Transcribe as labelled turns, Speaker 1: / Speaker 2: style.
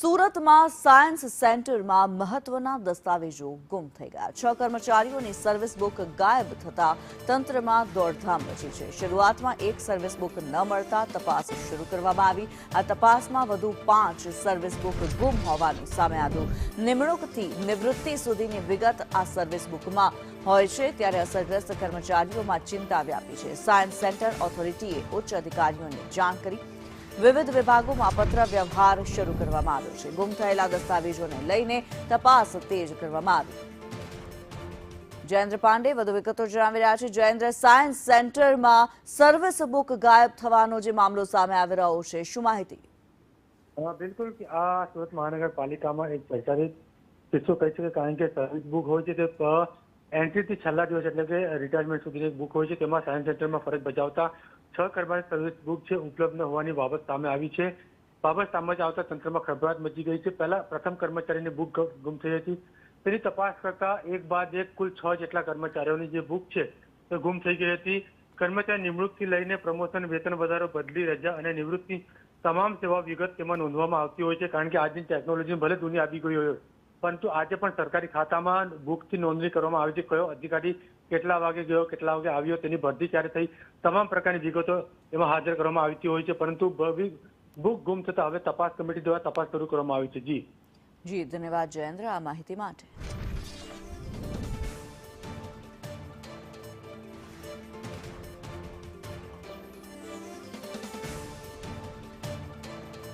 Speaker 1: સુરતમાં સાયન્સ સેન્ટરમાં મહત્વના દસ્તાવેજો ગુમ થઈ ગયા। 6 કર્મચારીઓની સર્વિસ બુક ગાયબ થતા તંત્રમાં દોડધામ મચી છે। શરૂઆતમાં એક સર્વિસ બુક ન મળતા તપાસ શરૂ કરવામાં આવી। આ તપાસમાં વધુ 5 સર્વિસ બુક ગુમ હોવાનું સામે આવ્યું। નિમણૂકથી નિવૃત્તિ સુધીની વિગત આ સર્વિસ બુકમાં હોય છે, ત્યારે અસરગ્રસ્ત કર્મચારીઓમાં ચિંતા વ્યાપી છે। સાયન્સ સેન્ટર ઓથોરિટીએ ઉચ્ચ અધિકારીઓને જાણ કરી વિવિધ વિભાગોમાં પત્ર વ્યવહાર શરૂ કરવામાં આવ્યો છે। ગુમ થયેલા દસ્તાવેજોને લઈને તપાસ તેજ કરવામાં આવી। જયેન્દ્ર પાંડે વધુ વિગતો જણાવી રહ્યા છે। જયેન્દ્ર, સાયન્સ સેન્ટરમાં સર્વિસ બુક ગાયબ થવાનો જે મામલો સામે આવી રહ્યો છે, શું માહિતી?
Speaker 2: બિલકુલ આ સુરત મહાનગરપાલિકામાં એક ચર્ચાથી કિસ્સો કહી શકે, કારણ કે સર્વિસ બુક હોય છે તે એન્ટ્રીથી છેલ્લા દિવસ એટલે કે રિટાયરમેન્ટ સુધીની એક બુક હોય છે, તેમાં સાયન્સ સેન્ટરમાં ફરજ બજાવતા 6 કર્મચારી સર્વિસ બુક છે ઉપલબ્ધ ન હોવાની બાબત સામે આવી છે। બાબત સામે આવતા તંત્રમાં ખળભળાટ મચી ગઈ છે। પહેલા પ્રથમ કર્મચારીની બુક ગુમ થઈ હતી, તેની તપાસ કરતા એક બાદ એક કુલ 6 જેટલા કર્મચારીઓની જે બુક છે તે ગુમ થઈ ગઈ હતી। કર્મચારી નિમણૂકથી લઈને પ્રમોશન, વેતન વધારો, બદલી, રજા અને નિવૃત્તિ તમામ સેવા વિગત તેમાં નોંધવામાં આવતી હોય છે, કારણ કે આજની ટેકનોલોજી ભલે દુનિયા આવી ગઈ હોય, પરંતુ આજે પણ સરકારી ખાતામાં બુકથી નોંધણી કરવામાં આવે છે। કયો અધિકારી કેટલા વાગે ગયો, કેટલા વાગે આવ્યો, તેની ભરતી ક્યારે થઈ, તમામ પ્રકારની વિગતો એમાં હાજર કરવામાં આવતી હોય છે। પરંતુ બુક ગુમ થતા હવે તપાસ કમિટી દ્વારા તપાસ શરૂ કરવામાં આવી છે। જી
Speaker 1: ધન્યવાદ જયેન્દ્ર આ માહિતી માટે।